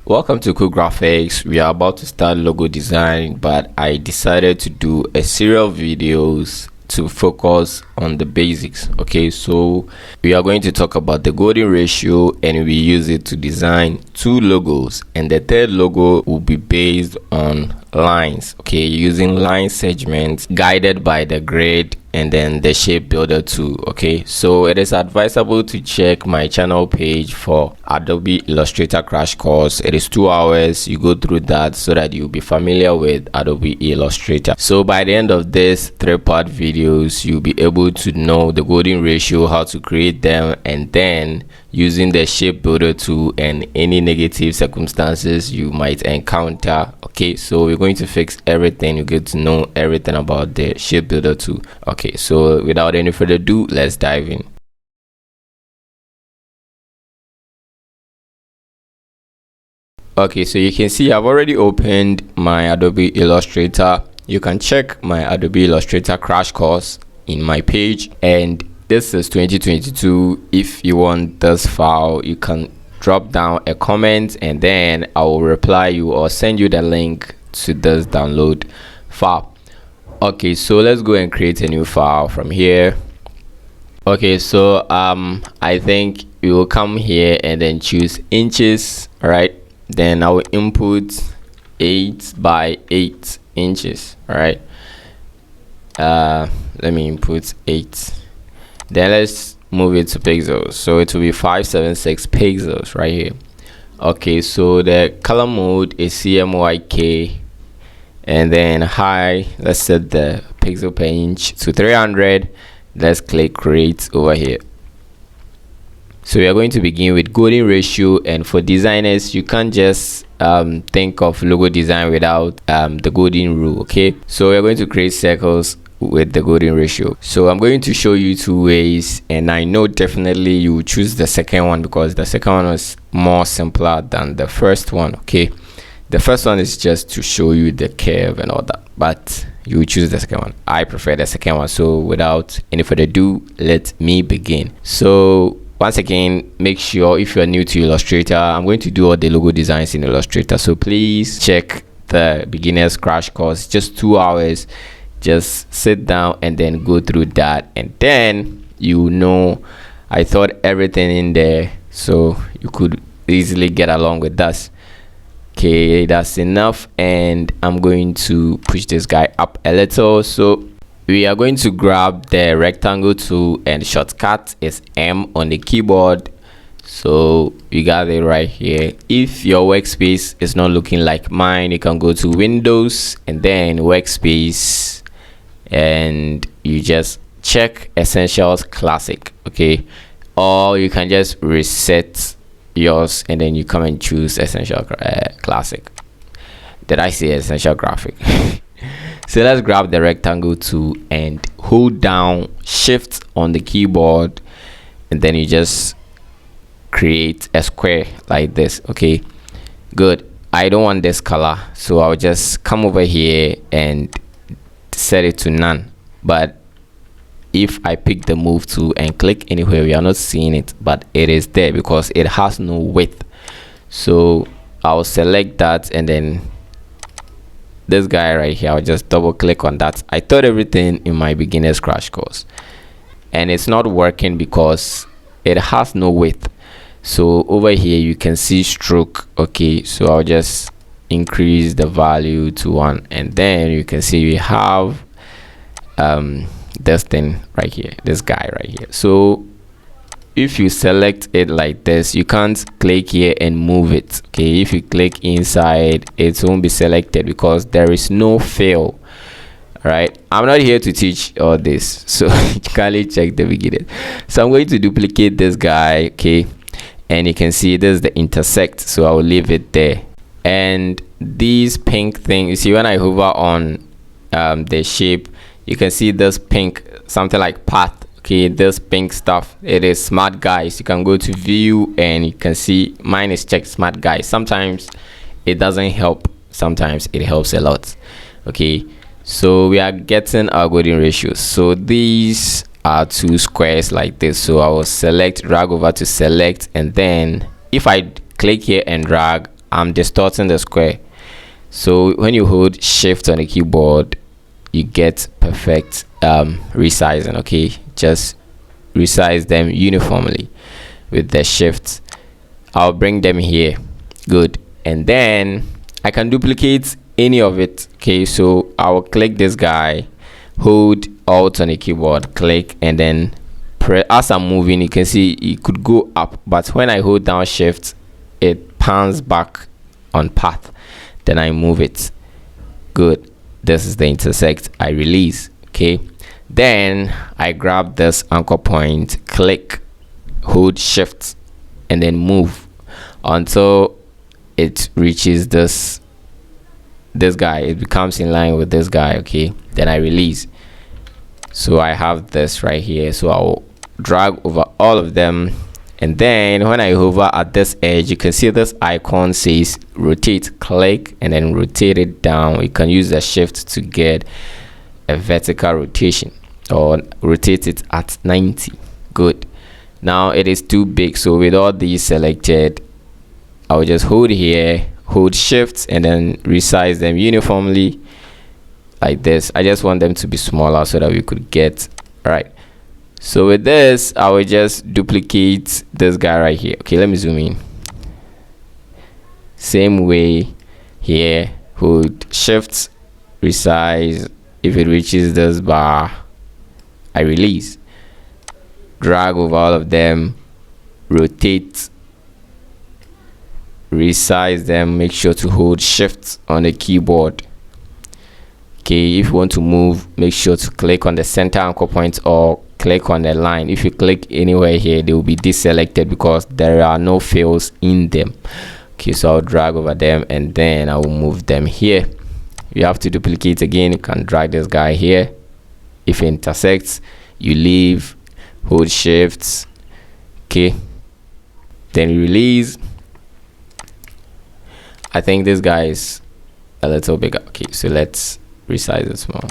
Welcome to Cool Graphics. We are about to start logo design, but I decided to do a series of videos to focus on the basics. Okay, so we are going to talk about the golden ratio and we use it to design two logos, and the third logo will be based on lines, okay, using line segments guided by the grid and then the shape builder tool. Okay, so it is advisable to check my channel page for Adobe Illustrator crash course. It is 2 hours. You go through that so that you'll be familiar with Adobe Illustrator. So by the end of this 3-part videos, you'll be able to know the golden ratio, how to create them, and then using the shape builder tool and any negative circumstances you might encounter. Okay, so we're going to fix everything. You get to know everything about the shape builder tool. Okay, so without any further ado, let's dive in. Okay, so you can see I've already opened my Adobe Illustrator. You can check my Adobe Illustrator crash course in my page, and this is 2022. If you want this file, you can drop down a comment and then I will reply you or send you the link to this download file. Okay, so let's go and create a new file from here. Okay, so I think we will come here and then choose inches. All right, then I will input 8 by 8 inches. All right, let me input 8. Then let's move it to pixels, so it will be 576 pixels right here. Okay, so the color mode is CMYK, and then high, let's set the pixel per inch to 300. Let's click create over here. So we are going to begin with golden ratio, and for designers you can't just think of logo design without the golden rule. Okay, so we're going to create circles with the golden ratio. So I'm going to show you 2 ways, and I know definitely you choose the second one because the second one was more simpler than the first one. Okay, the first one is just to show you the curve and all that, but you choose the second one. I prefer the second one. So without any further ado, let me begin. So once again, make sure if you're new to Illustrator, I'm going to do all the logo designs in Illustrator, so please check the beginners crash course, just 2 hours. Just sit down and then go through that, and then you know I thought everything in there so you could easily get along with us. Okay, that's enough, and I'm going to push this guy up a little. So we are going to grab the rectangle tool, and shortcut is M on the keyboard. So you got it right here. If your workspace is not looking like mine, you can go to Windows and then workspace, and you just check Essentials Classic. Okay, or you can just reset yours and then you come and choose Essential Classic. Did I say Essential Graphic? So let's grab the rectangle tool and hold down Shift on the keyboard, and then you just create a square like this. Okay, good. I don't want this color, so I'll just come over here and set it to none. But if I pick the move tool and click anywhere, we are not seeing it, but it is there because it has no width. So I'll select that, and then this guy right here, I'll just double click on that. I thought everything in my beginners crash course, and it's not working because it has no width. So over here you can see stroke. Okay, so I'll just increase the value to 1, and then you can see we have this thing right here, this guy right here. So if you select it like this, you can't click here and move it. Okay, if you click inside, it won't be selected because there is no fill. All right, I'm not here to teach all this, so you kindly check the beginning. So I'm going to duplicate this guy. Okay, and you can see this is the intersect, so I will leave it there. And these pink thing, you see when I hover on the shape, you can see this pink, something like path. Okay, this pink stuff, it is smart guys. You can go to view and you can see mine is checked smart guys. Sometimes it doesn't help, sometimes it helps a lot. Okay, so we are getting our golden ratios. So these are 2 squares like this. So I will select, drag over to select, and then if I click here and drag, I'm distorting the square. So when you hold shift on the keyboard, you get perfect resizing. Okay, just resize them uniformly with the shift. I'll bring them here. Good. And then I can duplicate any of it. Okay, so I'll click this guy, hold alt on the keyboard, click, and then press. As I'm moving, you can see it could go up, but when I hold down shift, it pans back on path. Then I move it. Good. This is the intersect. I release. Okay, then I grab this anchor point, click, hold shift, and then move until it reaches this guy. It becomes in line with this guy. Okay, then I release. So I have this right here, so I'll drag over all of them, and then when I hover at this edge, you can see this icon says rotate. Click and then rotate it down. You can use the shift to get a vertical rotation or rotate it at 90. Good. Now it is too big, so with all these selected, I'll just hold here, hold shift, and then resize them uniformly like this. I just want them to be smaller so that we could get right. So with this, I will just duplicate this guy right here. Okay, let me zoom in. Same way here, hold shift, resize. If it reaches this bar, I release. Drag over all of them, rotate, resize them. Make sure to hold shift on the keyboard. Okay, if you want to move, make sure to click on the center anchor point or click on the line. If you click anywhere here, they will be deselected because there are no fills in them. Okay, so I'll drag over them and then I will move them here. You have to duplicate again. You can drag this guy here. If it intersects, you leave, hold shifts. Okay, then you release. I think this guy is a little bigger. Okay, so let's resize it small.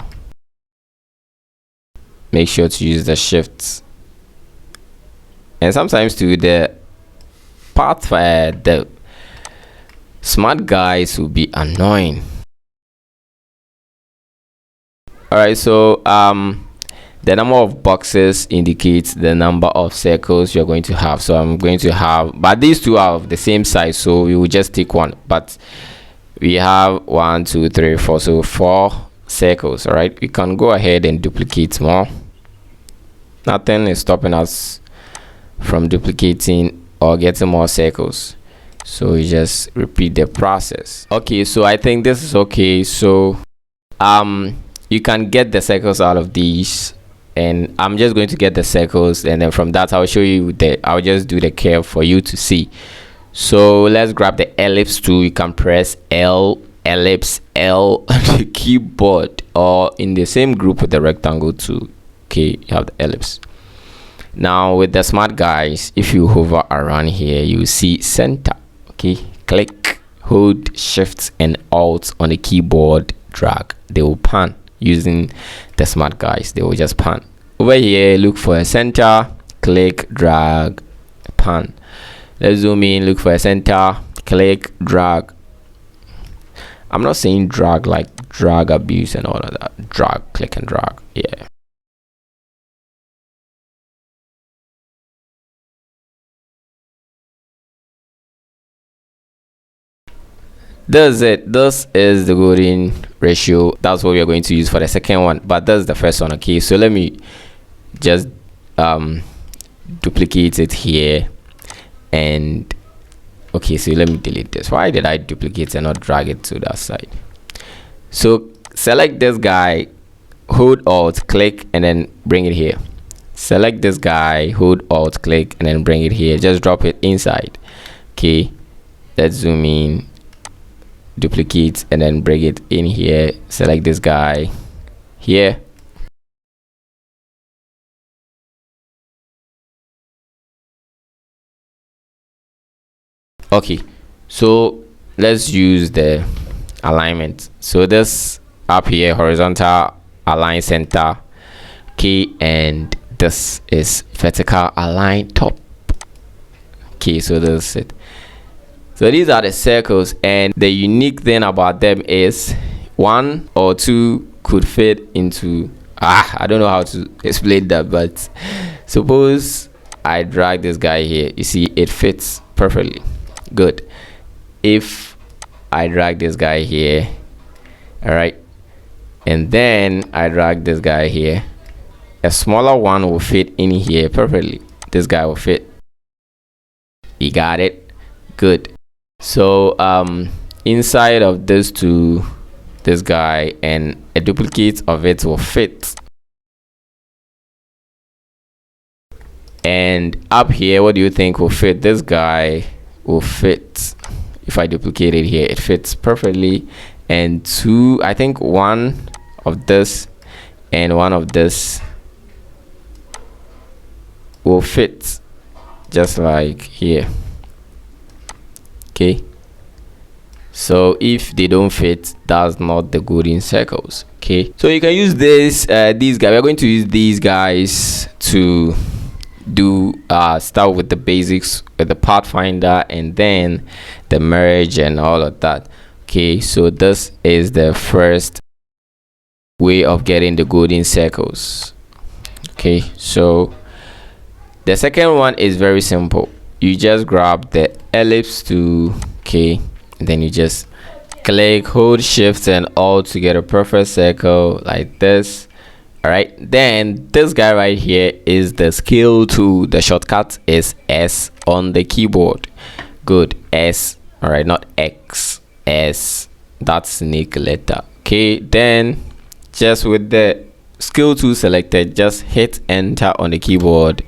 Make sure to use the shifts, and sometimes to the part where the smart guys will be annoying. All right, so the number of boxes indicates the number of circles you're going to have. So I'm going to have, but these two are of the same size, so we will just take one. But we have 1 2 3 4, so 4 circles. All right, we can go ahead and duplicate more. Nothing is stopping us from duplicating or getting more circles, so we just repeat the process. Okay, so I think this is okay. So you can get the circles out of these, and I'm just going to get the circles, and then from that I'll show you I'll just do the curve for you to see. So let's grab the ellipse tool. You can press L, ellipse, L on the keyboard, or in the same group with the rectangle tool. Okay, you have the ellipse. Now with the smart guys, if you hover around here, you see center. Okay, click, hold shift and alt on the keyboard, drag. They will pan. Using the smart guys, they will just pan. Over here, look for a center, click, drag, pan. Let's zoom in, look for a center, click, drag. I'm not saying drag like drag abuse and all of that. Drag, click and drag. Yeah. That's it. This is the golden ratio. That's what we are going to use for the second one, but that's the first one. Okay, so let me just duplicate it here, and okay, so let me delete this. Why did I duplicate and not drag it to that side? So select this guy, hold alt, click, and then bring it here. Select this guy, hold alt, click, and then bring it here. Just drop it inside. Okay, let's zoom in, duplicate, and then bring it in here. Select this guy here. Okay, so let's use the alignment. So this up here, horizontal align center. Okay, and this is vertical align top. Okay, so that's it. So these are the circles, and the unique thing about them is one or two could fit into I don't know how to explain that, but suppose I drag this guy here, you see it fits perfectly. Good. If I drag this guy here, all right, and then I drag this guy here, a smaller one will fit in here perfectly. This guy will fit. You got it? Good. So inside of this two, this guy and a duplicate of it will fit. And up here, what do you think will fit? This guy will fit. If I duplicate it here, it fits perfectly. And two, I think one of this and one of this will fit just like here. Okay, so if they don't fit, that's not the golden circles. Okay, so you can use this these guys. We're going to use these guys to do start with the basics with the pathfinder and then the merge and all of that. Okay, so this is the first way of getting the golden circles. Okay, so the second one is very simple. You just grab the ellipse tool, okay, and then you just click, hold shift and alt to get a perfect circle like this. All right, then this guy right here is the scale tool. The shortcut is S on the keyboard. Good, S. All right, not X, S. That's snake letter. Okay, then just with the scale tool selected, just hit enter on the keyboard.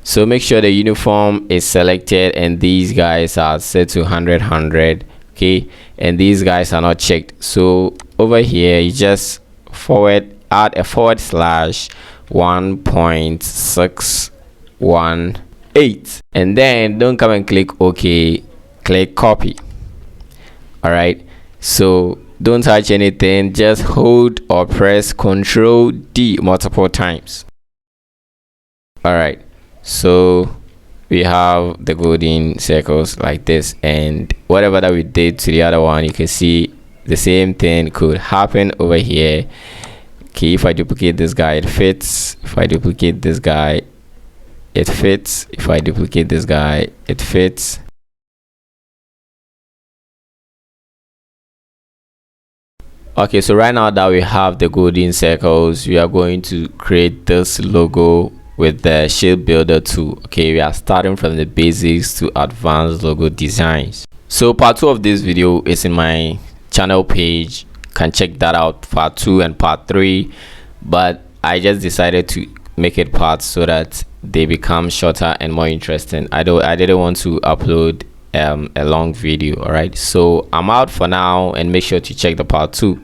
So make sure the uniform is selected and these guys are set to 100. Okay, and these guys are not checked. So over here you just add a /1.618 and then don't come and click OK, click copy. All right, so don't touch anything, just hold or press Ctrl D multiple times. All right, so we have the golden circles like this, and whatever that we did to the other one, you can see the same thing could happen over here. Okay, if I duplicate this guy, it fits. If I duplicate this guy, it fits. If I duplicate this guy, it fits. Okay, so right now that we have the golden circles, we are going to create this logo with the shape builder tool. Okay, we are starting from the basics to advanced logo designs. So part 2 of this video is in my channel page. Can check that out, part 2 and part 3, but I just decided to make it parts so that they become shorter and more interesting. I didn't want to upload a long video. All right, so I'm out for now, and make sure to check the part 2.